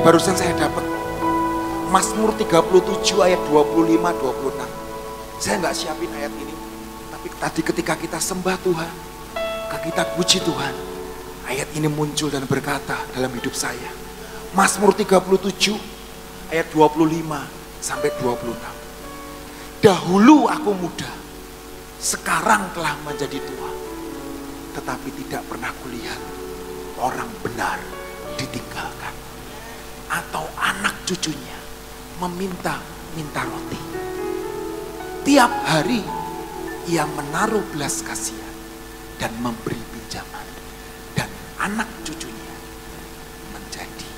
barusan saya dapat. Mazmur 37 ayat 25-26. Saya nggak siapin ayat ini. Tapi tadi ketika kita sembah Tuhan, kita puji Tuhan, ayat ini muncul dan berkata dalam hidup saya. Mazmur 37 ayat 25-26. Dahulu aku muda, sekarang telah menjadi tua, tetapi tidak pernah kulihat orang benar ditinggalkan, atau anak cucunya meminta-minta roti. Tiap hari ia menaruh belas kasihan dan memberi pinjaman, dan anak cucunya menjadi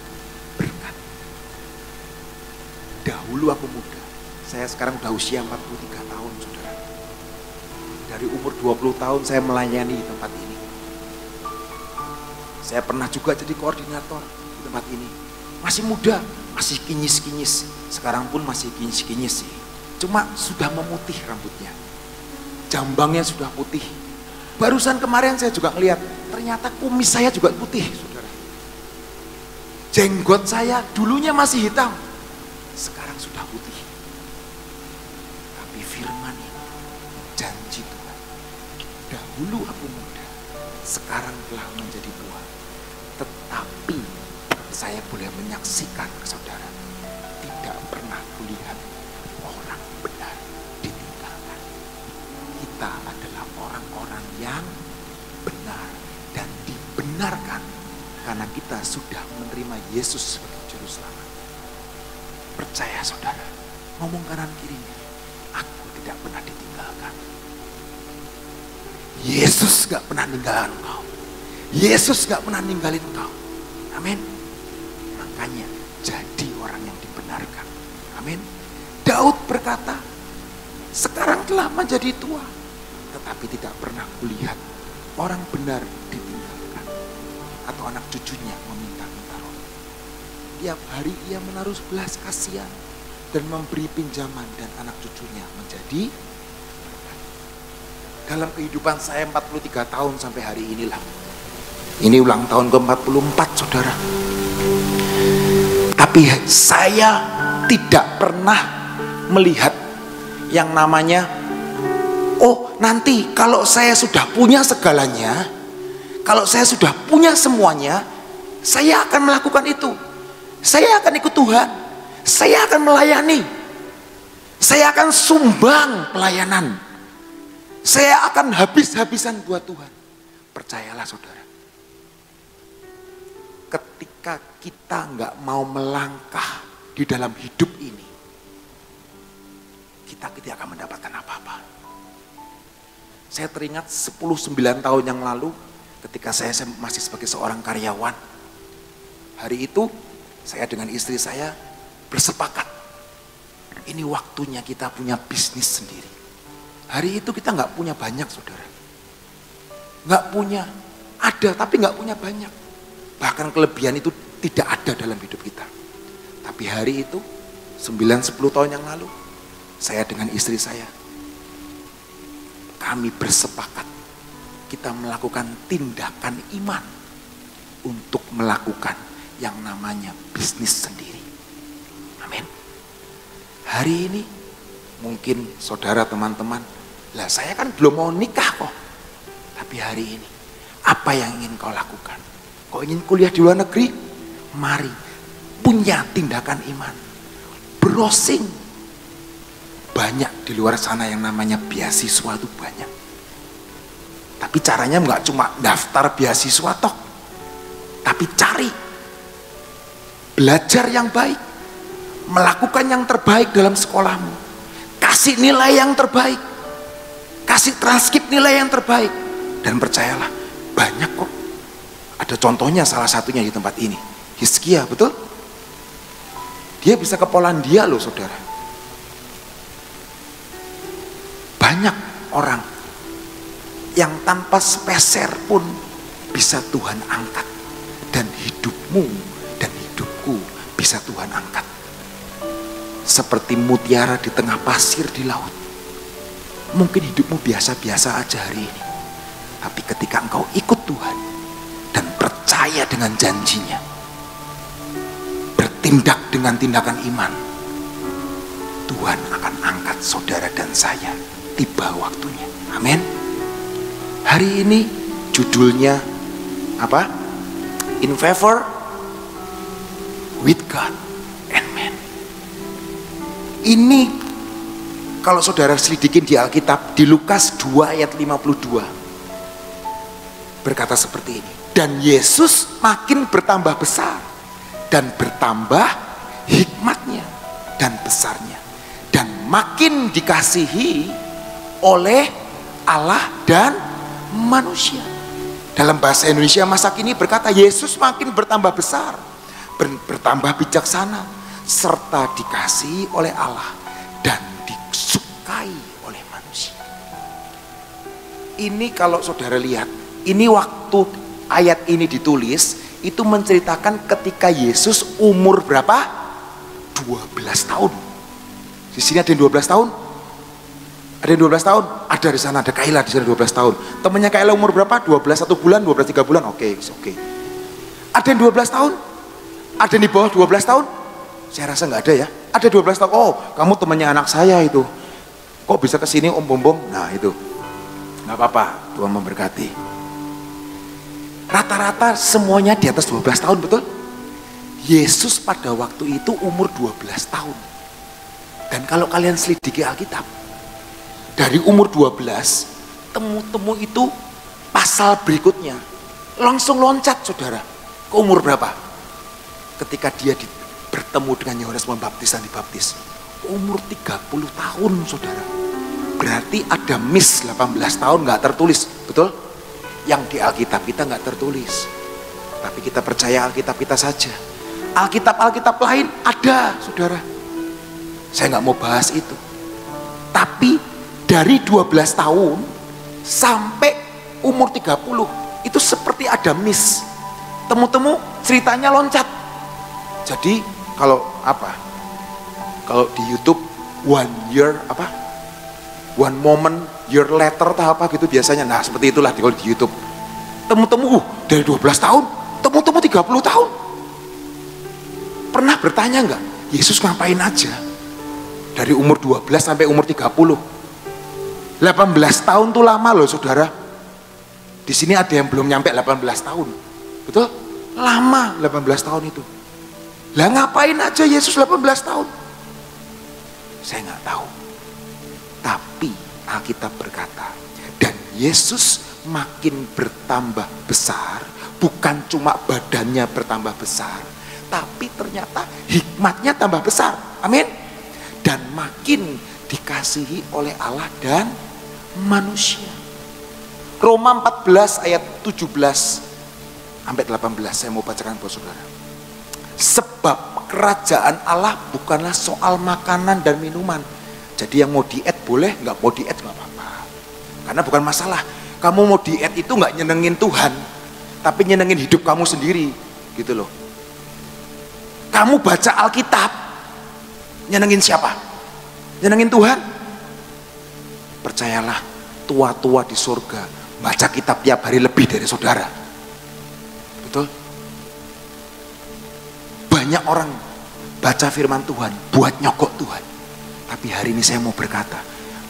berkat. Dahulu aku muda, saya sekarang udah usia 43 tahun, saudara. Dari umur 20 tahun saya melayani di tempat ini. Saya pernah juga jadi koordinator di tempat ini. Masih muda, masih kinyis-kinyis. Sekarang pun masih kinyis-kinyis sih. Cuma sudah memutih rambutnya. Jambangnya sudah putih. Barusan kemarin saya juga ngeliat, ternyata kumis saya juga putih, saudara. Jenggot saya dulunya masih hitam, sekarang sudah putih. Tapi firman ini, janji Tuhan, dahulu aku muda, sekarang telah menjadi tua. Tetapi saya boleh menyaksikan ke saudara, tidak pernah kulihat orang benar ditinggalkan. Kita adalah orang-orang yang benar dan dibenarkan karena kita sudah menerima Yesus sebagai juru selamat. Percaya saudara, ngomong kanan kirinya, aku tidak pernah ditinggalkan. Yesus gak pernah ninggalin engkau. Yesus gak pernah ninggalin engkau. Amin. Makanya jadi orang yang dibenarkan. Amin. Daud berkata, sekarang telah menjadi tua, tetapi tidak pernah kulihat orang benar ditinggalkan, atau anak cucunya meminta-minta roti. Tiap hari ia menaruh belas kasihan dan memberi pinjaman, dan anak cucunya menjadi berkat. Dalam kehidupan saya 43 tahun sampai hari inilah. Ini ulang tahun ke-44, saudara. Tapi saya tidak pernah melihat yang namanya, oh nanti kalau saya sudah punya segalanya, kalau saya sudah punya semuanya, saya akan melakukan itu. Saya akan ikut Tuhan. Saya akan melayani. Saya akan sumbang pelayanan. Saya akan habis-habisan buat Tuhan. Percayalah saudara. Ketika kita nggak mau melangkah di dalam hidup ini, kita tidak akan mendapatkan apa-apa. Saya teringat 9 tahun yang lalu ketika saya masih sebagai seorang karyawan. Hari itu saya dengan istri saya bersepakat, ini waktunya kita punya bisnis sendiri. Hari itu kita nggak punya banyak, saudara. Nggak punya, ada tapi nggak punya banyak. Bahkan kelebihan itu tidak ada dalam hidup kita. Tapi hari itu 9-10 tahun yang lalu, saya dengan istri saya, kami bersepakat kita melakukan tindakan iman untuk melakukan yang namanya bisnis sendiri. Amin. Hari ini mungkin saudara teman-teman, lah saya kan belum mau nikah kok. Tapi hari ini apa yang ingin kau lakukan? Kau ingin kuliah di luar negeri? Mari punya tindakan iman. Browsing. Banyak di luar sana yang namanya beasiswa itu banyak. Tapi caranya nggak cuma daftar beasiswa toh. Tapi cari. Belajar yang baik. Melakukan yang terbaik dalam sekolahmu. Kasih nilai yang terbaik. Kasih transkrip nilai yang terbaik. Dan percayalah, banyak kok. Ada contohnya, salah satunya di tempat ini. Hizkia, betul? Dia bisa ke Polandia loh saudara. Banyak orang yang tanpa sepeser pun bisa Tuhan angkat. Dan hidupmu dan hidupku bisa Tuhan angkat. Seperti mutiara di tengah pasir di laut. Mungkin hidupmu biasa-biasa aja hari ini. Tapi ketika engkau ikut Tuhan dan percaya dengan janjinya, bertindak dengan tindakan iman, Tuhan akan angkat saudara dan saya. Tiba waktunya. Amin. Hari ini judulnya apa? In favor with God and man. Ini kalau saudara selidikin di Alkitab, di Lukas 2 ayat 52 berkata seperti ini. Dan Yesus makin bertambah besar dan bertambah hikmatnya dan besarnya, dan makin dikasihi oleh Allah dan manusia. Dalam bahasa Indonesia masa kini berkata, Yesus makin bertambah besar, bertambah bijaksana, serta dikasihi oleh Allah dan disukai oleh manusia. Ini kalau saudara lihat, ini waktu ayat ini ditulis, itu menceritakan ketika Yesus umur berapa? 12 tahun. Di sini ada yang 12 tahun? Ada yang 12 tahun? Ada di sana, ada Kaila di sana 12 tahun. Temannya Kaila umur berapa? 12 1 bulan, 12 3 bulan. Oke. Ada yang 12 tahun? Ada yang di bawah 12 tahun? Saya rasa nggak ada ya. Ada 12 tahun. Oh, kamu temannya anak saya itu. Kok bisa ke sini Om Bombong? Nah, itu. Nggak apa-apa, Tuhan memberkati. Rata-rata semuanya di atas 12 tahun, betul? Yesus pada waktu itu umur 12 tahun. Dan kalau kalian selidiki Alkitab, dari umur 12, temu-temu itu pasal berikutnya langsung loncat saudara. Ke umur berapa? Ketika dia bertemu dengan Yohanes Pembaptis dan dibaptis. Umur 30 tahun saudara. Berarti ada miss 18 tahun gak tertulis, betul? Yang di Alkitab kita gak tertulis. Tapi kita percaya Alkitab kita saja. Alkitab lain ada saudara. Saya gak mau bahas itu. Tapi dari 12 tahun sampai umur 30 itu seperti ada miss. Temu-temu ceritanya loncat. Jadi kalau kalau di YouTube one moment year later atau apa gitu biasanya. Nah seperti itulah di YouTube. Temu-temu dari 12 tahun, temu-temu 30 tahun. Pernah bertanya enggak, Yesus ngapain aja dari umur 12 sampai umur 30? 18 tahun tuh lama loh saudara. Di sini ada yang belum nyampe 18 tahun. Betul? Lama 18 tahun itu. Lah ngapain aja Yesus 18 tahun? Saya nggak tahu. Tapi Alkitab berkata, dan Yesus makin bertambah besar, bukan cuma badannya bertambah besar, tapi ternyata hikmatnya tambah besar. Amin. Dan makin dikasihi oleh Allah dan manusia. Roma 14 ayat 17 sampai 18 saya mau bacakan buat saudara. Sebab kerajaan Allah bukanlah soal makanan dan minuman. Jadi yang mau diet boleh, nggak mau diet nggak apa-apa. Karena bukan masalah. Kamu mau diet itu nggak nyenengin Tuhan, tapi nyenengin hidup kamu sendiri, gitu loh. Kamu baca Alkitab, nyenengin siapa? Nyenengin Tuhan. Percayalah, tua-tua di surga baca kitab tiap hari lebih dari saudara. Betul? Banyak orang baca firman Tuhan buat nyogok Tuhan. Tapi hari ini saya mau berkata,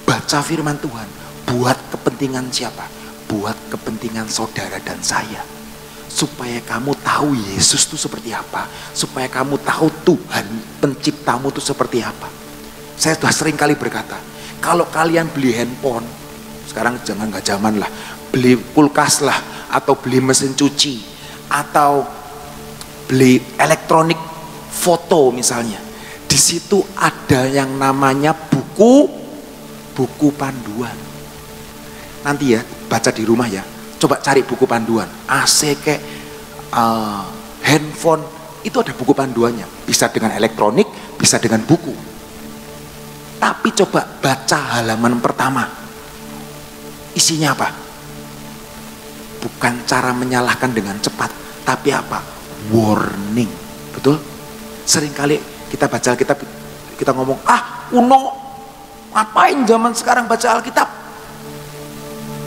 baca firman Tuhan buat kepentingan siapa? Buat kepentingan saudara dan saya. Supaya kamu tahu Yesus itu seperti apa. Supaya kamu tahu Tuhan penciptamu itu seperti apa. Saya sudah sering kali berkata, kalau kalian beli handphone, sekarang jangan nggak zaman lah, beli kulkas lah, atau beli mesin cuci, atau beli elektronik foto misalnya, di situ ada yang namanya buku panduan. Nanti ya baca di rumah ya, coba cari buku panduan, AC kayak handphone, itu ada buku panduannya, bisa dengan elektronik, bisa dengan buku. Tapi coba baca halaman pertama. Isinya apa? Bukan cara menyalahkan dengan cepat, tapi apa? Warning. Betul? Seringkali kita baca Alkitab, kita ngomong, kuno. Ngapain zaman sekarang baca Alkitab?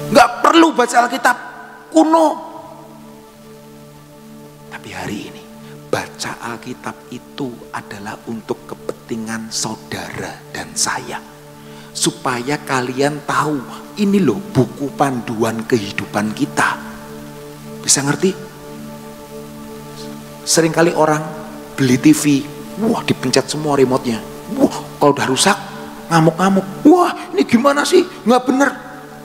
Nggak perlu baca Alkitab. Kuno. Tapi hari ini, baca Alkitab itu adalah untuk kepentingan saudara dan saya, supaya kalian tahu ini loh buku panduan kehidupan kita. Bisa ngerti? Seringkali orang beli TV, wah dipencet semua remote-nya, wah kalau udah rusak ngamuk-ngamuk, wah ini gimana sih, nggak bener.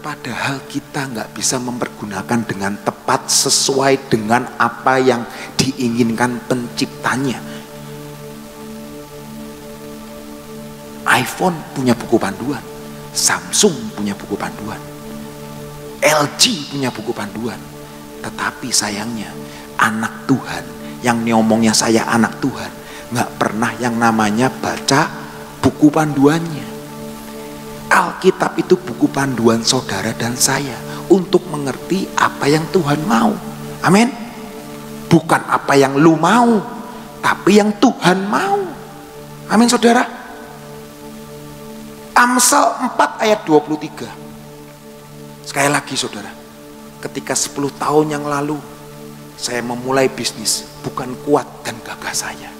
Padahal kita nggak bisa mempergunakan dengan tepat sesuai dengan apa yang diinginkan penciptanya. iPhone punya buku panduan, Samsung punya buku panduan, LG punya buku panduan. Tetapi sayangnya anak Tuhan yang ngomongnya saya anak Tuhan nggak pernah yang namanya baca buku panduannya. Alkitab itu buku panduan saudara dan saya untuk mengerti apa yang Tuhan mau. Amin. Bukan apa yang lu mau, tapi yang Tuhan mau. Amin saudara. Amsal 4 ayat 23. Sekali lagi saudara, ketika 10 tahun yang lalu saya memulai bisnis, bukan kuat dan gagah saya,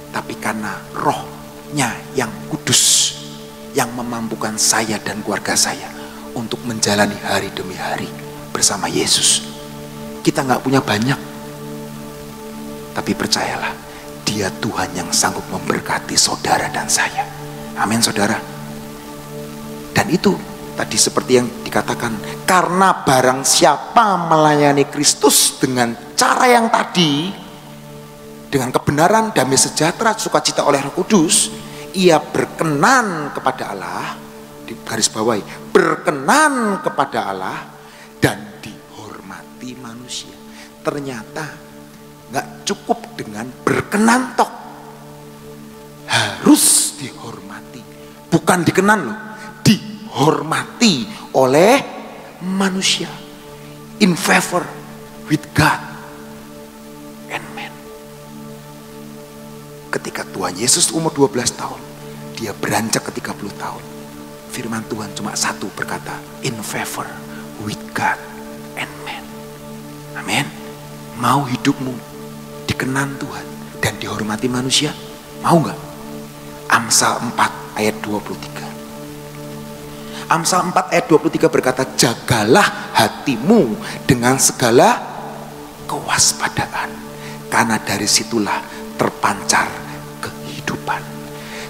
tapi karena rohnya yang kudus yang memampukan saya dan keluarga saya untuk menjalani hari demi hari bersama Yesus. Kita nggak punya banyak, tapi percayalah, Dia Tuhan yang sanggup memberkati saudara dan saya. Amin saudara. Dan itu tadi seperti yang dikatakan, karena barang siapa melayani Kristus dengan cara yang tadi, dengan kebenaran, damai sejahtera, sukacita oleh Roh Kudus, ia berkenan kepada Allah, di garis bawahi, berkenan kepada Allah dan dihormati manusia. Ternyata nggak cukup dengan berkenan tok, harus dihormati. Bukan dikenan loh, dihormati oleh manusia. In favor with God and man. Ketika Tuhan Yesus umur 12 tahun, dia beranjak ke 30 tahun. Firman Tuhan cuma satu berkata, in favor with God and man. Amin. Mau hidupmu dikenan Tuhan dan dihormati manusia? Mau nggak? Amsal 4 ayat 23. Amsal 4 ayat 23 berkata, jagalah hatimu dengan segala kewaspadaan, karena dari situlah terpancar kehidupan.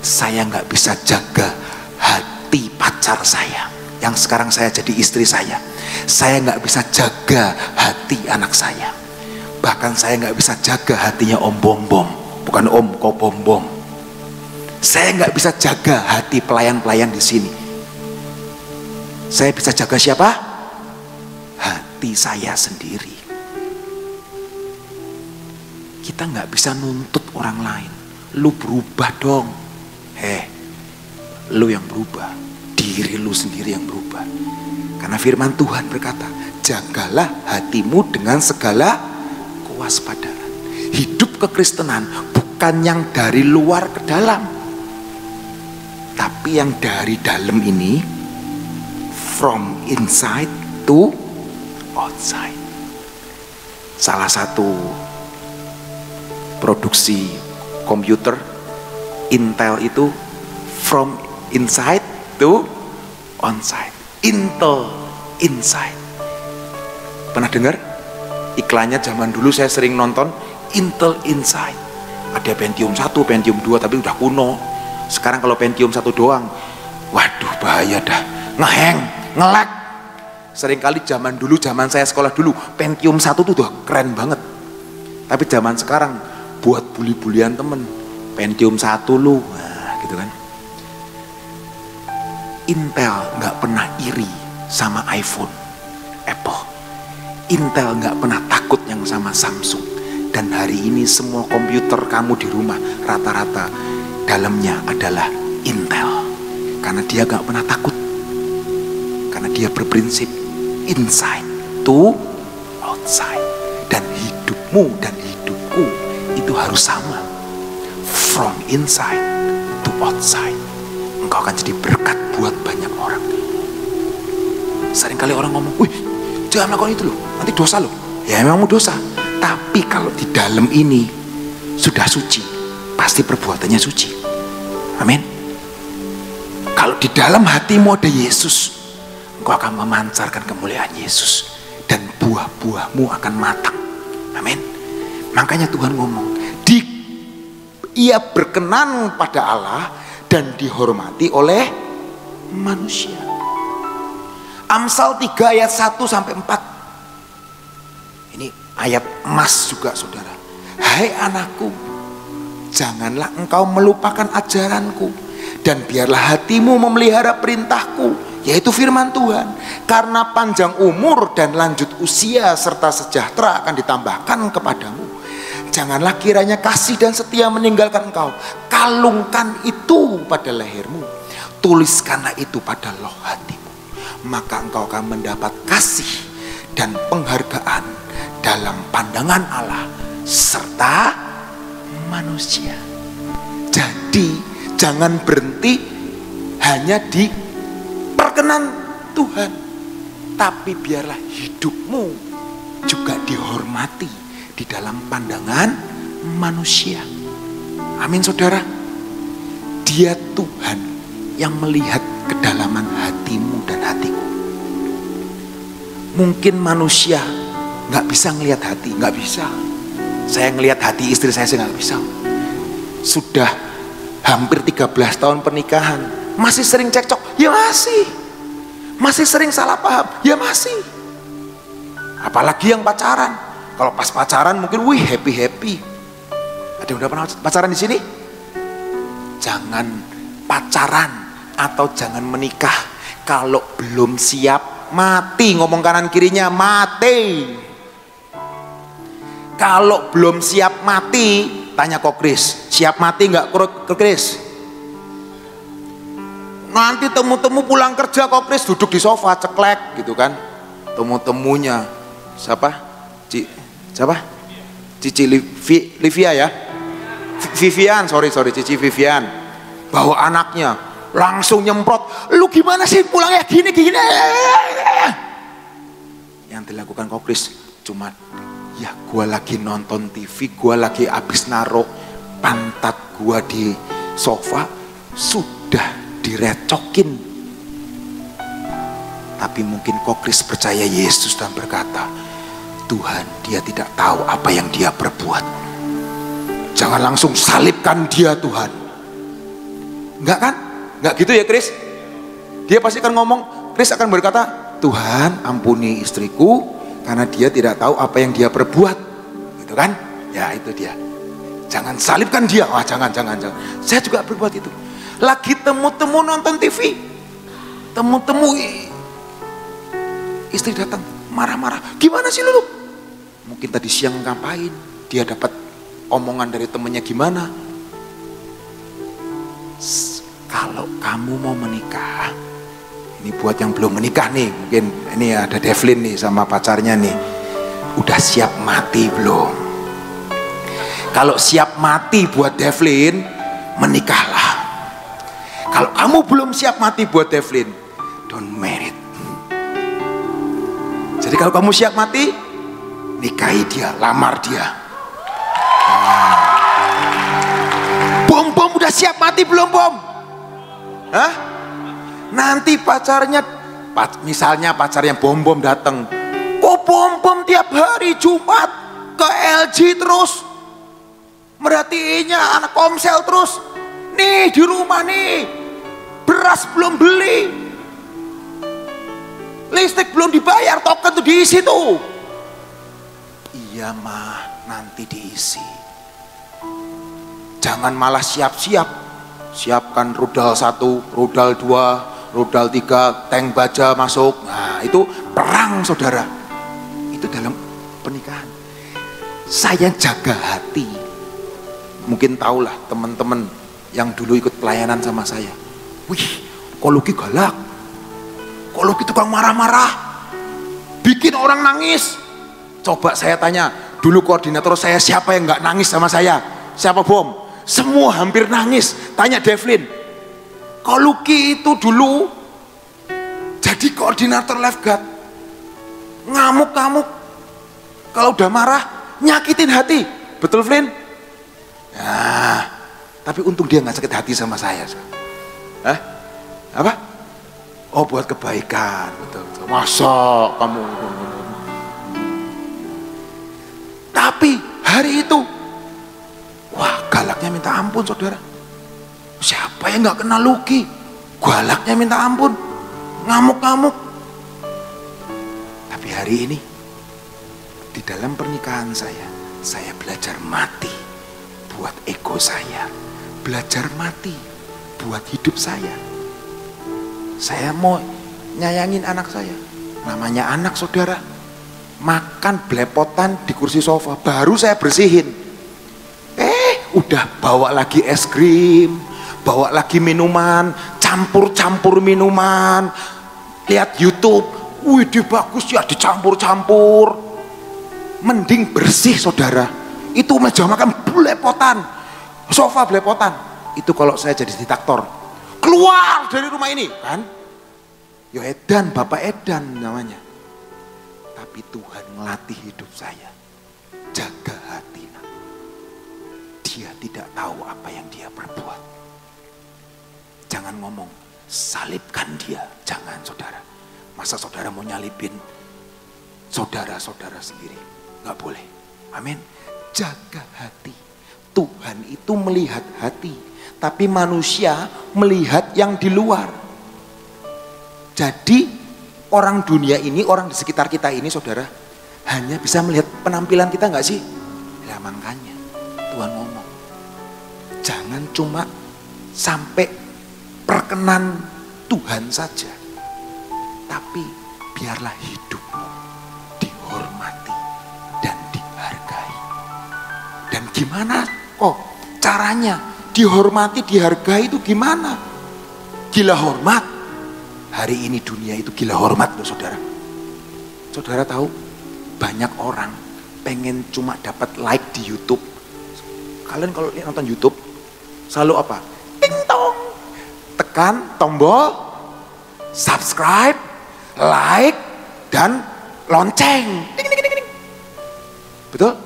Saya nggak bisa jaga hati pacar saya yang sekarang saya jadi istri saya. Saya nggak bisa jaga hati anak saya. Bahkan saya nggak bisa jaga hatinya Om Bom Bom, bukan Om Ko Bom Bom. Saya nggak bisa jaga hati pelayan-pelayan di sini. Saya bisa jaga siapa? Hati saya sendiri. Kita nggak bisa nuntut orang lain. Lu berubah dong. Lu yang berubah. Diri lu sendiri yang berubah. Karena firman Tuhan berkata, jagalah hatimu dengan segala kewaspadaan. Hidup kekristenan bukan yang dari luar ke dalam, tapi yang dari dalam ini, from inside to outside. Salah satu produksi komputer Intel itu from inside to outside. Intel inside. Pernah dengar? Iklannya zaman dulu saya sering nonton, Intel inside. Ada Pentium 1, Pentium 2 tapi udah kuno. Sekarang kalau Pentium 1 doang, waduh bahaya dah. Ngeheng, nge-lag. Seringkali zaman dulu, zaman saya sekolah dulu, Pentium 1 tuh udah keren banget. Tapi zaman sekarang buat bully-bulian temen, Pentium 1 lu, nah, gitu kan. Intel nggak pernah iri sama iPhone, Apple. Intel nggak pernah takut yang sama Samsung. Dan hari ini semua komputer kamu di rumah rata-rata dalamnya adalah Intel. Karena dia nggak pernah takut. Karena dia berprinsip inside to outside. Dan hidupmu dan hidupku itu harus sama. From inside to outside. Engkau akan jadi berkat buat banyak orang. Seringkali orang ngomong, wih jangan lakukan itu loh, nanti dosa loh. Ya memang mau dosa. Tapi kalau di dalam ini sudah suci, pasti perbuatannya suci. Amin. Kalau di dalam hatimu ada Yesus, engkau akan memancarkan kemuliaan Yesus, dan buah-buahmu akan matang. Amin. Makanya Tuhan ngomong, ia berkenan pada Allah dan dihormati oleh manusia. Amsal 3 ayat 1 sampai 4. Ini ayat emas juga, saudara. Hai anakku, janganlah engkau melupakan ajaranku, dan biarlah hatimu memelihara perintahku, yaitu firman Tuhan. Karena panjang umur dan lanjut usia serta sejahtera akan ditambahkan kepadamu. Janganlah kiranya kasih dan setia meninggalkan engkau. Kalungkan itu pada lehermu, tuliskanlah itu pada loh hatimu, maka engkau akan mendapat kasih dan penghargaan dalam pandangan Allah serta manusia. Jadi jangan berhenti hanya di perkenan Tuhan, tapi biarlah hidupmu juga dihormati di dalam pandangan manusia. Amin, saudara. Dia Tuhan yang melihat kedalaman hatimu dan hatiku. Mungkin manusia nggak bisa ngelihat hati, nggak bisa. Saya ngelihat hati istri saya nggak bisa. Sudah hampir 13 tahun pernikahan, masih sering cekcok, ya masih. Masih sering salah paham, ya masih. Apalagi yang pacaran. Kalau pas pacaran mungkin wih happy. Ada yang udah pernah pacaran di sini? Jangan pacaran atau jangan menikah kalau belum siap mati. Ngomong kanan kirinya, mati. Kalau belum siap mati, tanya kok Kris, siap mati nggak kok Kris? Nanti temu-temu pulang kerja kok Kris duduk di sofa ceklek gitu kan? Temu-temunya siapa? Cici Livia ya? Vivian, sorry Cici Vivian. Bawa anaknya, langsung nyemprot. Lu gimana sih pulangnya gini? Yang dilakukan kok Kris cuma, ya gua lagi nonton TV, gua lagi abis naruh pantat gua di sofa, sudah direcokin. Tapi mungkin kok Kris percaya Yesus dan berkata, Tuhan, dia tidak tahu apa yang dia perbuat. Jangan langsung salibkan dia, Tuhan. Enggak kan? Enggak gitu ya Kris? Dia pasti akan ngomong, Kris akan berkata, Tuhan ampuni istriku karena dia tidak tahu apa yang dia perbuat. Gitu kan? Ya itu dia. Jangan salibkan dia. Wah jangan. Saya juga berbuat itu. Lagi temu-temu nonton TV. Temu-temu istri datang marah-marah. Gimana sih lu? Mungkin tadi siang ngapain? Dia dapat omongan dari temennya gimana? Kalau kamu mau menikah, ini buat yang belum menikah nih, mungkin ini ada Devlin nih sama pacarnya nih, udah siap mati belum? Kalau siap mati buat Devlin, menikahlah. Kalau kamu belum siap mati buat Devlin, don't marry. Jadi kalau kamu siap mati, nikahi dia, lamar dia. Bom udah siap mati belum Bom? Hah? Nanti pacarnya, misalnya pacarnya Bom datang, kok Bom tiap hari Jumat ke LG terus, merhatiinnya anak Komsel terus. Nih di rumah nih, beras belum beli, listrik belum dibayar, token tuh diisi tuh. Iya mah, nanti diisi. Jangan malah siapkan rudal 1, rudal 2, rudal 3, tank baja masuk. Nah itu perang saudara. Itu dalam pernikahan. Saya jaga hati. Mungkin tahulah teman-teman yang dulu ikut pelayanan sama saya. Wih, kok Luki galak, kok Luki tukang marah-marah, bikin orang nangis. Coba saya tanya, dulu koordinator saya siapa yang nggak nangis sama saya? Siapa Bom? Semua hampir nangis. Tanya Devlin, kok Luki itu dulu jadi koordinator lifeguard, ngamuk-ngamuk, kalau udah marah nyakitin hati. Betul Flynn? Nah, tapi untung dia nggak sakit hati sama saya. Hah? Apa? Oh, buat kebaikan, betul. Masa kamu? Tapi hari itu, wah galaknya minta ampun saudara. Siapa yang nggak kenal Luki? Galaknya minta ampun, ngamuk-ngamuk. Tapi hari ini, di dalam pernikahan saya belajar mati buat ego saya, belajar mati buat hidup saya. Saya mau nyayangin anak saya, namanya anak saudara, makan belepotan di kursi sofa, baru saya bersihin. Udah bawa lagi es krim, bawa lagi minuman, campur-campur minuman, lihat YouTube, wih dia bagus ya dicampur-campur. Mending bersih saudara, itu meja makan belepotan, sofa belepotan. Itu kalau saya jadi diktator, keluar dari rumah ini kan. Yo edan, Bapak edan namanya. Tapi Tuhan melatih hidup saya, jaga hati. Dia tidak tahu apa yang dia perbuat. Jangan ngomong salibkan dia, jangan saudara. Masa saudara mau nyalibin saudara-saudara sendiri? Nggak boleh. Amin. Jaga hati. Tuhan itu melihat hati, tapi manusia melihat yang di luar. Jadi orang dunia ini, orang di sekitar kita ini saudara, hanya bisa melihat penampilan kita nggak sih? Ya makanya Tuhan ngomong, jangan cuma sampai perkenan Tuhan saja, tapi biarlah hidupmu dihormati dan dihargai. Dan gimana kok caranya dihormati, dihargai itu gimana? Gila hormat. Hari ini dunia itu gila hormat loh saudara. Saudara tahu banyak orang pengen cuma dapat like di YouTube. Kalian kalau nonton YouTube selalu apa? Ting tong. Tekan tombol subscribe, like, dan lonceng. Ding, ding, ding, ding. Betul?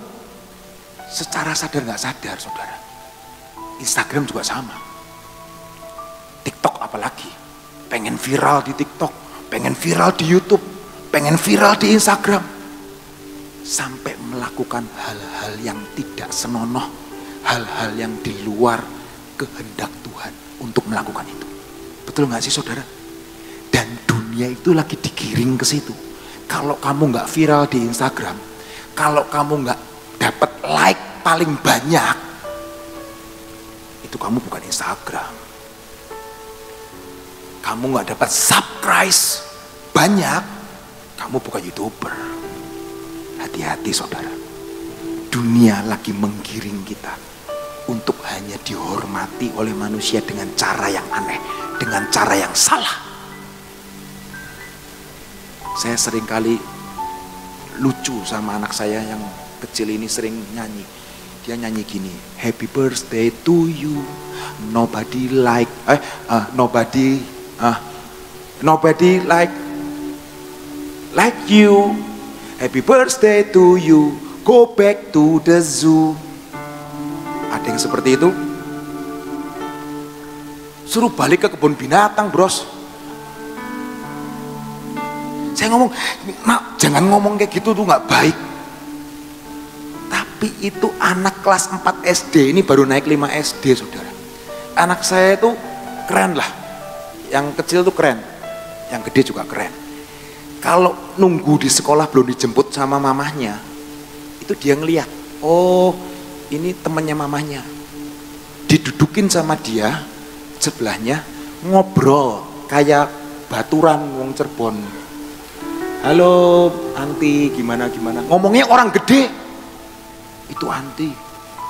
Secara sadar nggak sadar saudara. Instagram juga sama. TikTok apalagi. Pengen viral di TikTok, pengen viral di YouTube, pengen viral di Instagram. Sampai melakukan hal-hal yang tidak senonoh, hal-hal yang di luar kehendak Tuhan untuk melakukan itu. Betul nggak sih saudara? Dan dunia itu lagi digiring ke situ. Kalau kamu nggak viral di Instagram, kalau kamu nggak dapat like paling banyak, itu kamu bukan Instagram. Kamu nggak dapat subscribe banyak, kamu bukan YouTuber. Hati-hati saudara. Dunia lagi menggiring kita untuk hanya dihormati oleh manusia dengan cara yang aneh, dengan cara yang salah. Saya seringkali lucu sama anak saya yang kecil ini, sering nyanyi. Dia nyanyi gini, happy birthday to you, nobody like you, happy birthday to you, go back to the zoo. Ada yang seperti itu? Suruh balik ke kebun binatang bros. Saya ngomong, nak jangan ngomong kayak gitu tuh nggak baik. Tapi itu anak kelas 4 SD, ini baru naik 5 SD saudara. Anak saya itu keren lah. Yang kecil tuh keren, yang gede juga keren. Kalau nunggu di sekolah belum dijemput sama mamahnya, itu dia ngeliat, oh ini temannya mamahnya. Didudukin sama dia, sebelahnya ngobrol kayak baturan wong Cirebon. Halo anti, gimana, ngomongnya orang gede. Itu anti,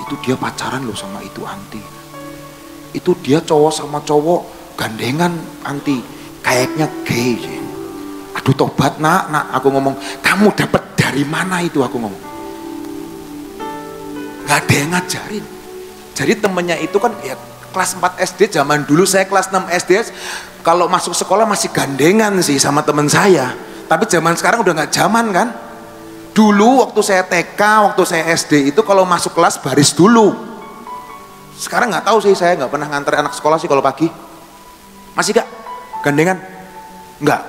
itu dia pacaran loh sama itu anti. Itu dia cowok sama cowok gandengan anti, kayaknya gay. Aduh tobat nak, aku ngomong, kamu dapat dari mana itu, aku ngomong. Gak ada yang ngajarin. Jadi temennya itu kan ya kelas 4 SD, zaman dulu saya kelas 6 SD, kalau masuk sekolah masih gandengan sih sama temen saya. Tapi zaman sekarang udah gak zaman kan. Dulu waktu saya TK, waktu saya SD itu kalau masuk kelas baris dulu. Sekarang nggak tahu sih, saya nggak pernah nganter anak sekolah sih kalau pagi. Masih gak? Gandengan? Enggak.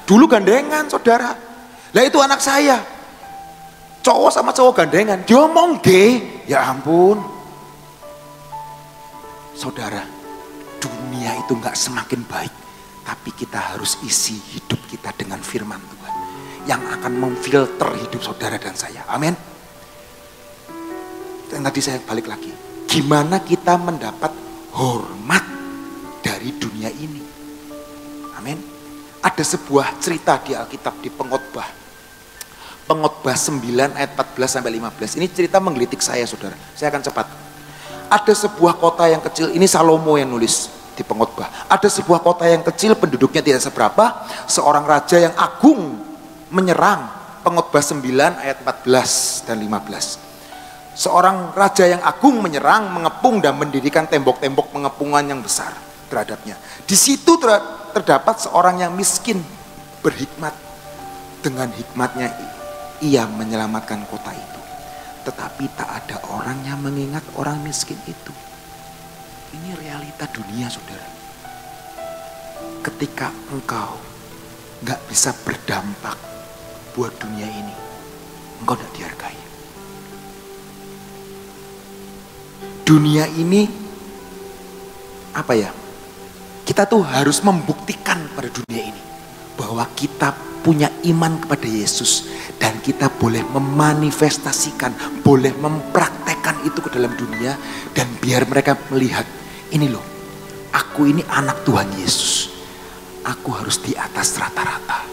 Dulu gandengan, saudara. Lah itu anak saya. Cowok sama cowok gandengan. Diomong gay. Ya ampun. Saudara, dunia itu nggak semakin baik. Tapi kita harus isi hidup kita dengan firman Tuhan. Yang akan memfilter hidup saudara dan saya. Amin. Dan tadi saya balik lagi. Gimana kita mendapat hormat dari dunia ini. Amin. Ada sebuah cerita di Alkitab di Pengkhotbah. Pengkhotbah 9 ayat 14 sampai 15. Ini cerita menggelitik saya, saudara. Saya akan cepat. Ada sebuah kota yang kecil, ini Salomo yang nulis di Pengkhotbah. Ada sebuah kota yang kecil, penduduknya tidak seberapa. Seorang raja yang agung menyerang. Pengkhotbah 9 ayat 14 dan 15. Seorang raja yang agung menyerang, mengepung dan mendirikan tembok-tembok pengepungan yang besar terhadapnya. Di situ terdapat seorang yang miskin, berhikmat. Dengan hikmatnya ia menyelamatkan kota itu. Tetapi tak ada orang yang mengingat orang miskin itu. Ini realita dunia, saudara. Ketika engkau gak bisa berdampak buat dunia ini, engkau gak dihargai. Dunia ini apa ya? Kita tuh harus membuktikan pada dunia ini bahwa kita punya iman kepada Yesus dan kita boleh memanifestasikan, boleh mempraktekkan itu ke dalam dunia dan biar mereka melihat, ini loh, aku ini anak Tuhan Yesus. Aku harus di atas rata-rata.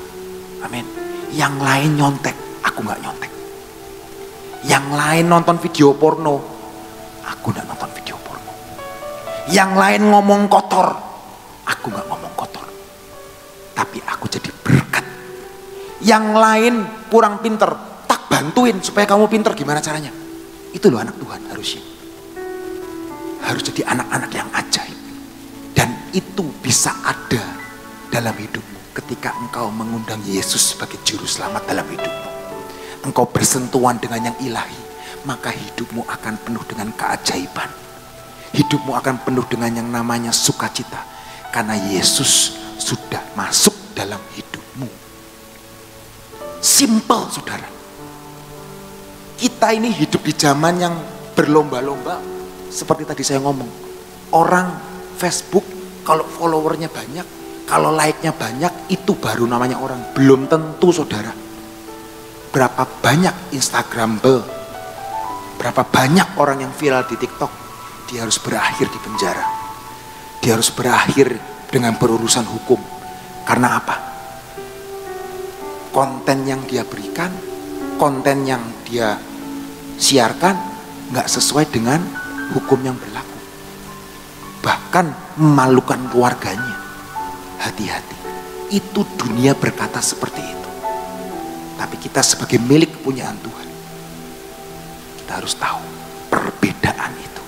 Amin. Yang lain nyontek, aku nggak nyontek. Yang lain nonton video porno, aku nggak nonton video porno. Yang lain ngomong kotor, aku nggak ngomong kotor. Tapi aku jadi berkat. Yang lain kurang pinter, tak bantuin supaya kamu pinter. Gimana caranya? Itu loh anak Tuhan harusnya. Harus jadi anak-anak yang ajaib. Dan itu bisa ada dalam hidupmu ketika engkau mengundang Yesus sebagai juru selamat dalam hidupmu. Engkau bersentuhan dengan yang ilahi, maka hidupmu akan penuh dengan keajaiban. Hidupmu akan penuh dengan yang namanya sukacita. Karena Yesus sudah masuk dalam hidupmu. Simple, saudara. Kita ini hidup di zaman yang berlomba-lomba. Seperti tadi saya ngomong. Orang Facebook kalau followernya banyak, kalau like-nya banyak, itu baru namanya orang. Belum tentu, saudara. Berapa banyak Instagramable, berapa banyak orang yang viral di TikTok, dia harus berakhir di penjara. Dia harus berakhir dengan berurusan hukum. Karena apa? Konten yang dia berikan, konten yang dia siarkan nggak sesuai dengan hukum yang berlaku. Bahkan memalukan keluarganya. Hati-hati. Itu dunia berkata seperti itu. Tapi kita sebagai milik kepunyaan Tuhan, kita harus tahu perbedaan itu.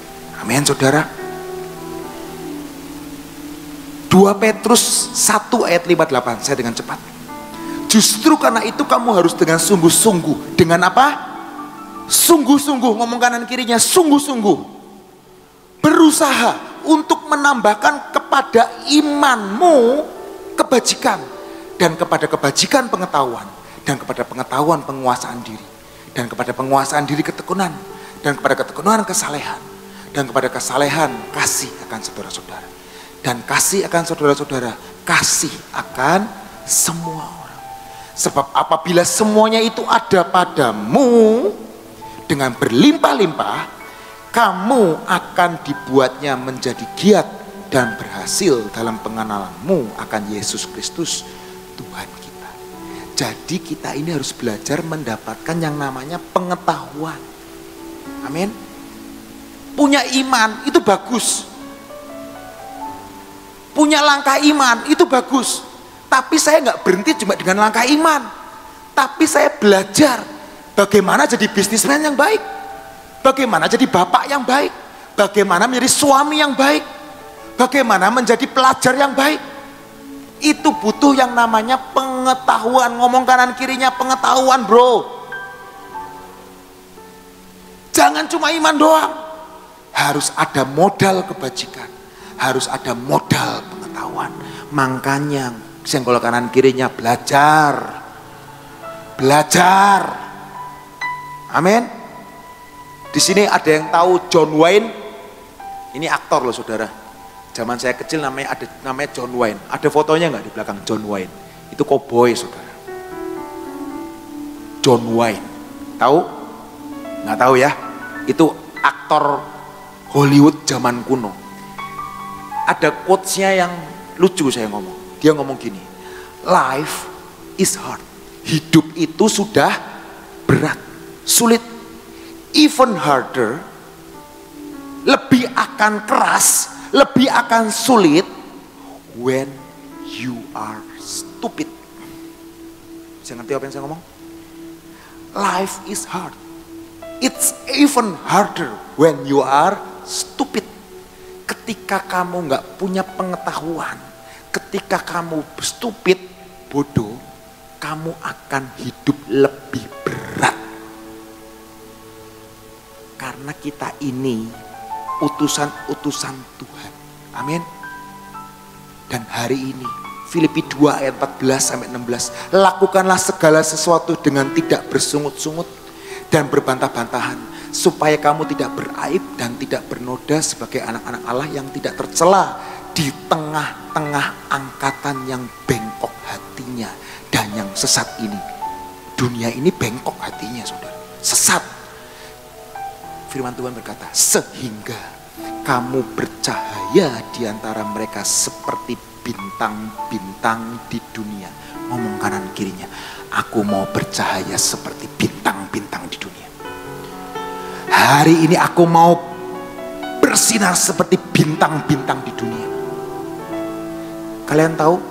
Amin, saudara. 2 Petrus 1 ayat 58, saya dengan cepat. Justru karena itu kamu harus dengan sungguh-sungguh. Dengan apa? Sungguh-sungguh, ngomong kanan kirinya, sungguh-sungguh. Berusaha untuk menambahkan kepada imanmu kebajikan. Dan kepada kebajikan pengetahuan. Dan kepada pengetahuan penguasaan diri. Dan kepada penguasaan diri ketekunan. Dan kepada ketekunan kesalehan. Dan kepada kesalehan kasih akan saudara-saudara. Dan kasih akan saudara-saudara, kasih akan semua orang. Sebab apabila semuanya itu ada padamu dengan berlimpah-limpah, kamu akan dibuatnya menjadi giat dan berhasil dalam pengenalanmu akan Yesus Kristus Tuhan kita. Jadi kita ini harus belajar mendapatkan yang namanya pengetahuan. Amin. Punya iman itu bagus. Punya langkah iman itu bagus. Tapi saya nggak berhenti cuma dengan langkah iman. Tapi saya belajar bagaimana jadi bisnismen yang baik. Bagaimana jadi bapak yang baik. Bagaimana menjadi suami yang baik. Bagaimana menjadi pelajar yang baik. Itu butuh yang namanya pengetahuan. Ngomong kanan kirinya pengetahuan, bro. Jangan cuma iman doang. harus ada modal kebajikan, harus ada modal pengetahuan. Makanya senggol kanan kirinya belajar. Amin. Di sini ada yang tahu John Wayne? Ini aktor loh saudara. Zaman saya kecil namanya John Wayne. Ada fotonya nggak di belakang John Wayne? Itu cowboy saudara. John Wayne. Tahu? Nggak tahu ya? Itu aktor Hollywood zaman kuno. Ada quotes-nya yang lucu saya ngomong. Dia ngomong gini, life is hard. Hidup itu sudah berat, sulit. Even harder, lebih akan keras, lebih akan sulit when you are stupid. Saya ngerti apa yang saya ngomong? Life is hard. It's even harder when you are stupid. Ketika kamu nggak punya pengetahuan, ketika kamu stupid, bodoh, kamu akan hidup lebih berat. Karena kita ini utusan-utusan Tuhan. Amin. Dan hari ini Filipi 2 ayat 14 sampai 16, lakukanlah segala sesuatu dengan tidak bersungut-sungut dan berbantah-bantahan, supaya kamu tidak beraib dan tidak bernoda sebagai anak-anak Allah yang tidak tercela di tengah-tengah angkatan yang bengkok hatinya dan yang sesat ini. Dunia ini bengkok hatinya saudara, sesat. Firman Tuhan berkata, sehingga kamu bercahaya di antara mereka seperti bintang-bintang di dunia. Ngomong kanan kirinya, aku mau bercahaya seperti bintang-bintang di dunia. Hari ini aku mau bersinar seperti bintang-bintang di dunia. Kalian tahu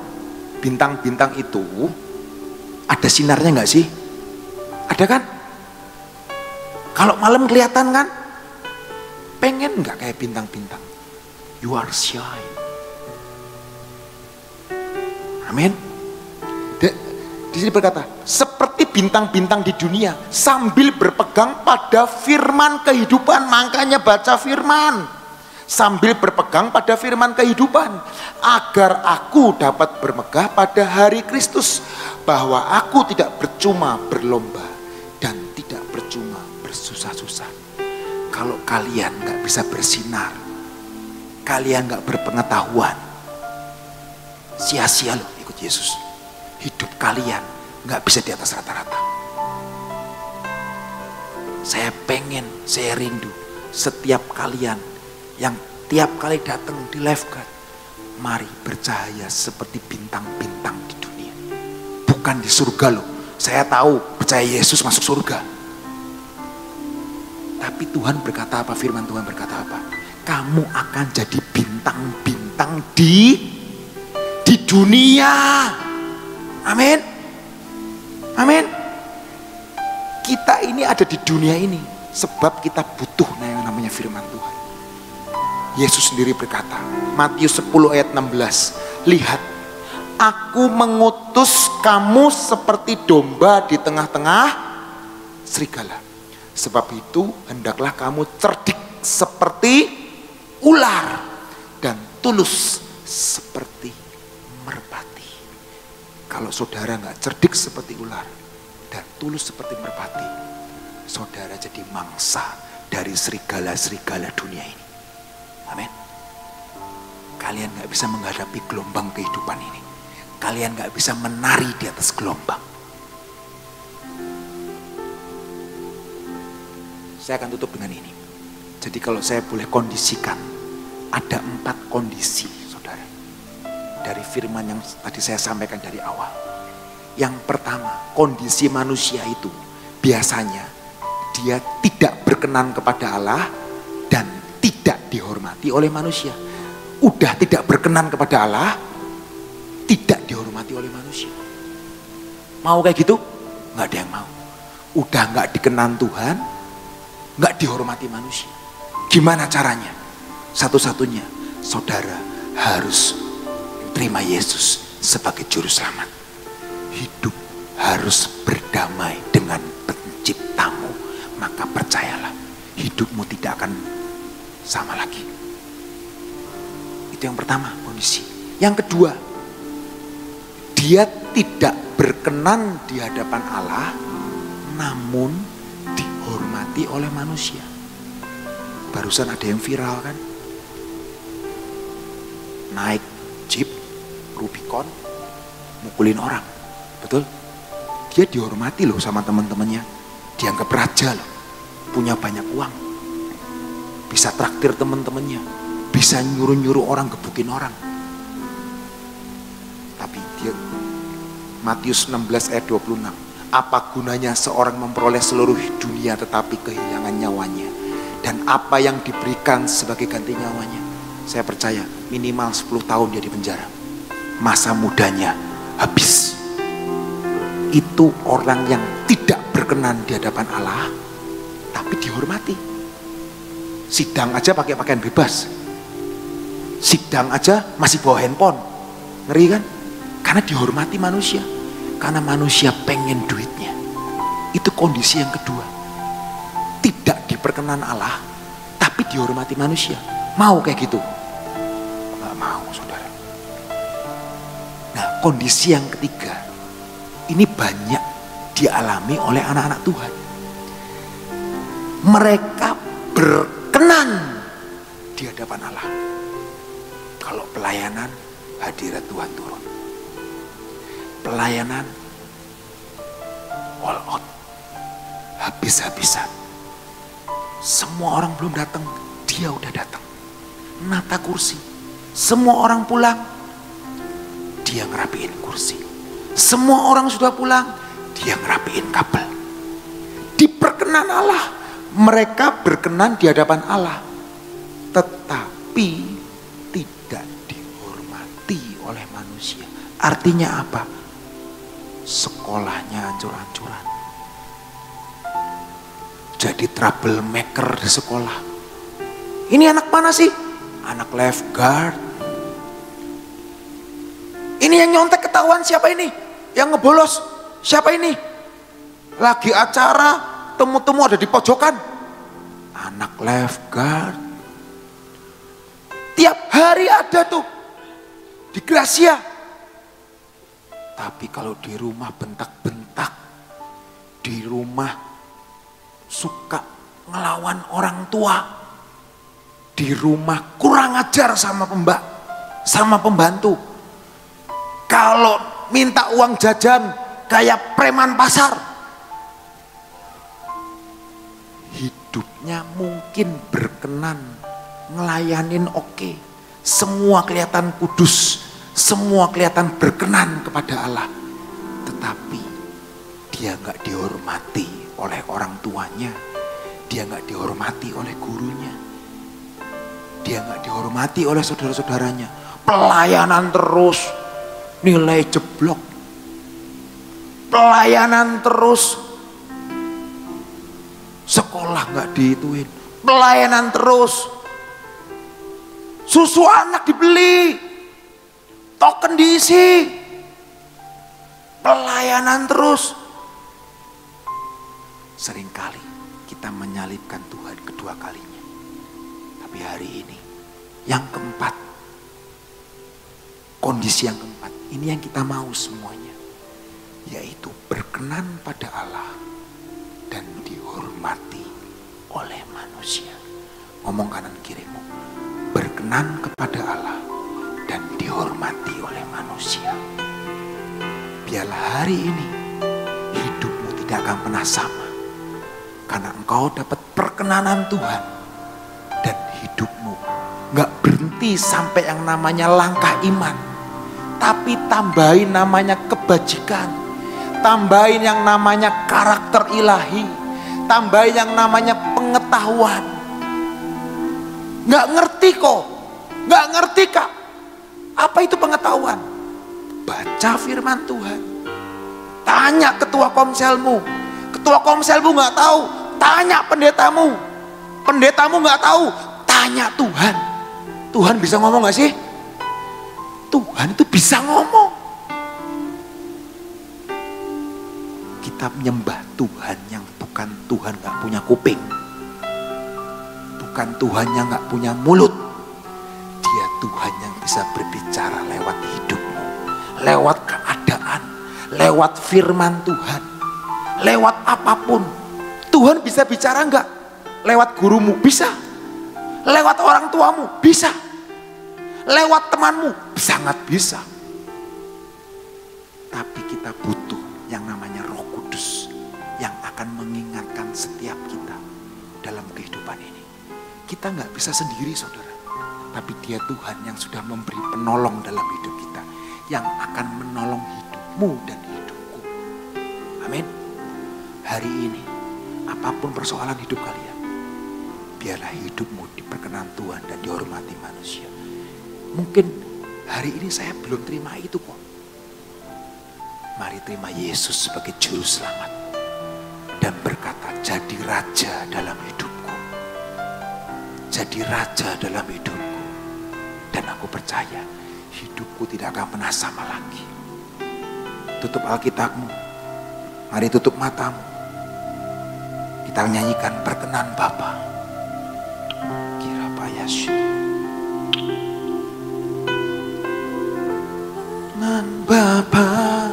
bintang-bintang itu ada sinarnya nggak sih? Ada kan? Kalau malam kelihatan kan? Pengen nggak kayak bintang-bintang? You are shine. Amin. Di sini berkata, seperti bintang-bintang di dunia, sambil berpegang pada firman kehidupan. Makanya baca firman. Sambil berpegang pada firman kehidupan, agar aku dapat bermegah pada hari Kristus, bahwa aku tidak percuma berlomba dan tidak percuma bersusah-susah. Kalau kalian gak bisa bersinar, kalian gak berpengetahuan, sia-sia loh ikut Yesus. Hidup kalian gak bisa di atas rata-rata. Saya pengen, saya rindu setiap kalian yang tiap kali datang di Lifeguard, mari bercahaya seperti bintang-bintang di dunia. Bukan di surga loh. Saya tahu percaya Yesus masuk surga. Tapi Tuhan berkata apa? Firman Tuhan berkata apa? Kamu akan jadi bintang-bintang di dunia. Amin. Amin. Kita ini ada di dunia ini sebab kita butuh yang namanya firman Tuhan. Yesus sendiri berkata, Matius 10 ayat 16, lihat, aku mengutus kamu seperti domba di tengah-tengah serigala. Sebab itu hendaklah kamu cerdik seperti ular dan tulus seperti merpati. Kalau saudara nggak cerdik seperti ular dan tulus seperti merpati, saudara jadi mangsa dari serigala-serigala dunia ini. Amin. Kalian gak bisa menghadapi gelombang kehidupan ini. Kalian gak bisa menari di atas gelombang. Saya akan tutup dengan ini. Jadi kalau saya boleh kondisikan, ada 4 kondisi saudara dari firman yang tadi saya sampaikan dari awal. Yang pertama, kondisi manusia itu biasanya dia tidak berkenan kepada Allah dan tidak dihormati oleh manusia. Udah tidak berkenan kepada Allah, tidak dihormati oleh manusia. Mau kayak gitu? Nggak ada yang mau. Udah nggak dikenan Tuhan, nggak dihormati manusia. Gimana caranya? Satu-satunya, saudara harus terima Yesus sebagai juru selamat. Hidup harus berdamai dengan penciptamu. Maka percayalah, hidupmu tidak akan sama lagi. Itu yang pertama, kondisi. Yang kedua, dia tidak berkenan di hadapan Allah, namun dihormati oleh manusia. Barusan ada yang viral kan, naik jeep Rubicon, mukulin orang, betul? Dia dihormati loh sama teman-temannya, dianggap raja loh, punya banyak uang, bisa traktir teman-temannya, bisa nyuruh-nyuruh orang, gebukin orang. Tapi dia, Matius 16 ayat 26, apa gunanya seorang memperoleh seluruh dunia tetapi kehilangan nyawanya, dan apa yang diberikan sebagai ganti nyawanya? Saya percaya minimal 10 tahun dia di penjara, masa mudanya habis. Itu orang yang tidak berkenan di hadapan Allah, tapi dihormati. Sidang aja pakai pakaian bebas, sidang aja masih bawa handphone, ngeri kan? Karena dihormati manusia, karena manusia pengen duitnya. Itu kondisi yang kedua, tidak diperkenan Allah, tapi dihormati manusia. Mau kayak gitu? Nggak mau, saudara. Nah, kondisi yang ketiga, ini banyak dialami oleh anak-anak Tuhan. Mereka berkenan di hadapan Allah kalau pelayanan, hadirat Tuhan turun. Pelayanan all out, habis-habisan. Semua orang belum datang, dia udah datang. Nata kursi. Semua orang pulang, dia ngerapiin kursi. Semua orang sudah pulang, dia ngerapiin kabel. Diperkenan Allah, mereka berkenan di hadapan Allah, tetapi tidak dihormati oleh manusia. Artinya apa? Sekolahnya hancur-hancuran, jadi troublemaker di sekolah. Ini anak mana sih? Anak lifeguard. Ini yang nyontek ketahuan siapa ini? Yang ngebolos siapa ini? Lagi acara temu-temu ada di pojokan, anak lifeguard. Tiap hari ada tuh di Gracia. Tapi kalau di rumah bentak-bentak, di rumah suka ngelawan orang tua, di rumah kurang ajar sama pembantu. Kalau minta uang jajan kayak preman pasar. Hidupnya mungkin berkenan, ngelayanin oke. Semua kelihatan kudus, semua kelihatan berkenan kepada Allah. Tetapi dia gak dihormati oleh orang tuanya. Dia gak dihormati oleh gurunya. Dia gak dihormati oleh saudara-saudaranya. Pelayanan terus, nilai jeblok. Pelayanan terus, sekolah gak dihituin. Pelayanan terus, susu anak dibeli, token diisi. Pelayanan terus. Seringkali kita menyalibkan Tuhan kedua kalinya. Tapi hari ini yang keempat, kondisi yang keempat, ini yang kita mau semuanya, yaitu berkenan pada Allah dan dihormati oleh manusia. Ngomong kanan kirimu, berkenan kepada Allah dan dihormati oleh manusia. Biarlah hari ini hidupmu tidak akan pernah sama, karena engkau dapat perkenanan Tuhan, dan hidupmu gak berhenti sampai yang namanya langkah iman, tapi tambahin namanya kebajikan, tambahin yang namanya karakter ilahi, tambahin yang namanya pengetahuan. Gak ngerti kok, gak ngerti kak, apa itu pengetahuan? Baca firman Tuhan, tanya ketua komselmu, ketua komselmu gak tahu, tanya pendetamu, pendetamu gak tahu, tanya Tuhan. Tuhan bisa ngomong gak sih? Tuhan itu bisa ngomong. Kita menyembah Tuhan yang bukan Tuhan gak punya kuping, bukan Tuhan yang gak punya mulut. Dia Tuhan yang bisa berbicara lewat hidupmu, lewat keadaan, lewat firman Tuhan, lewat apapun. Tuhan bisa bicara enggak? Lewat gurumu bisa, lewat orang tuamu bisa, lewat temanmu sangat bisa. Tapi kita butuh yang namanya Roh Kudus yang akan mengingatkan setiap kita dalam kehidupan ini. Kita nggak bisa sendiri, saudara. Tapi Dia Tuhan yang sudah memberi penolong dalam hidup kita, yang akan menolong hidupmu dan hidupku. Amin. Hari ini, apapun persoalan hidup kalian, biarlah hidupmu diperkenan Tuhan dan dihormati manusia. Mungkin hari ini saya belum terima itu kok. Mari terima Yesus sebagai juru selamat dan berkata, jadi raja dalam hidupku. Jadi raja dalam hidupku. Dan aku percaya hidupku tidak akan pernah sama lagi. Tutup Alkitabmu. Mari tutup matamu. Kita nyanyikan perkenan Bapa. Kira Payashi. Perkenan Bapa,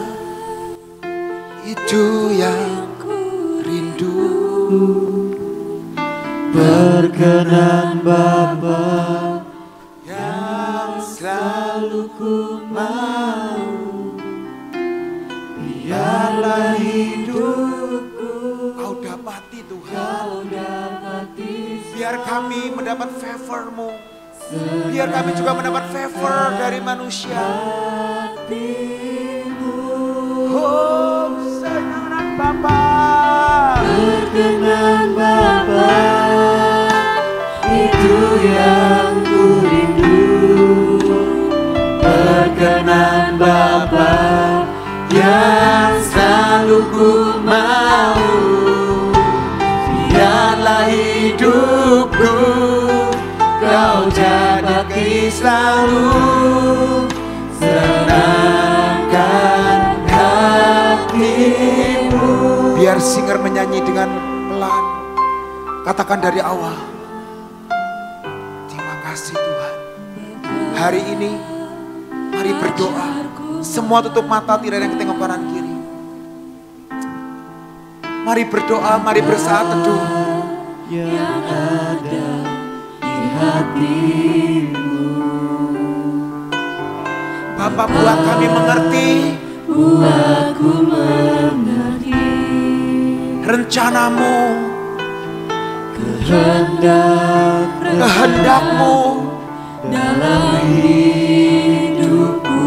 itu yang ku rindu. Perkenan Bapa yang selalu ku mau, biarlah hidupku Kau dapati Tuhan. Kau dapati. Biar kami mendapat favor-Mu. Biar kami juga mendapat favor dari manusia. Oh, perkenan Bapa. Perkenan Bapa, itu yang ku rindu. Perkenan Bapa yang selalu ku mau, biarlah hidupku Kau jadaki selalu. Senangkan hatimu. Biar singer menyanyi dengan pelan. Katakan dari awal. Terima kasih Tuhan. Hari ini mari berdoa. Semua tutup mata, tidak ada yang tengok kanan kiri. Mari berdoa, mari bersaat teduh. Yang ada di hatimu. Bapa, buat kami mengerti. Buatku mengerti Rencanamu, kehendak-Mu dalam hidupku.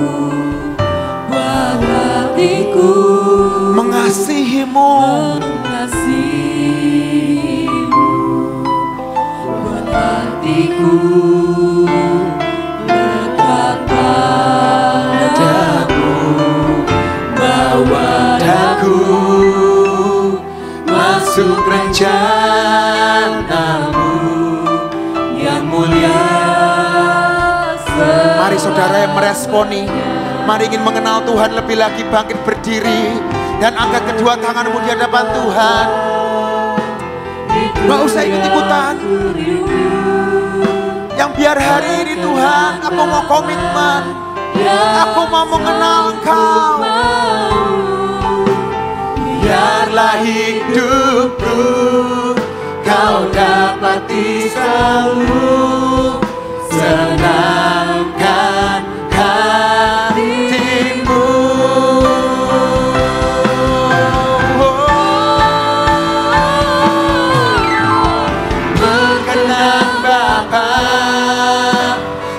Buat hatiku mengasihimu. Buat hatiku dekat padamu. Bawa aku masuk rencana-Mu yang mulia. Mari saudara yang meresponi. Mari ingin mengenal Tuhan lebih lagi, bangkit berdiri dan angkat kedua tanganmu di hadapan Tuhan. Gak usah ikut-ikutan. Yang biar hari ini Tuhan, aku mau komitmen. Aku mau mengenal Engkau. Biarlah hidupku Kau dapati selalu. Senangkan hatimu. Perkenan Bapa,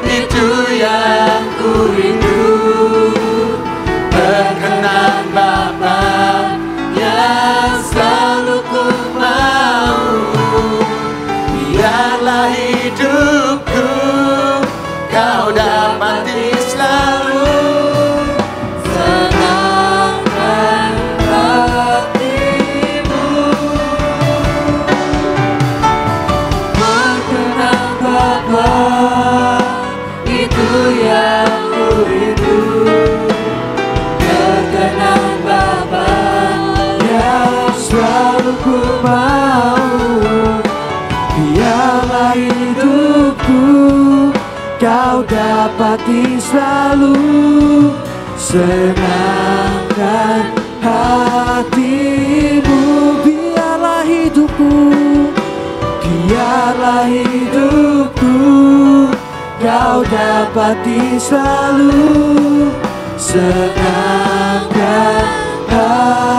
itu yang ku rindu. Perkenan Bapa yang selalu ku mau, biarlah hidup dapati selalu. Senangkan hatimu, biarlah hidupku, biarlah hidupku kau dapati selalu. Senangkan hatimu.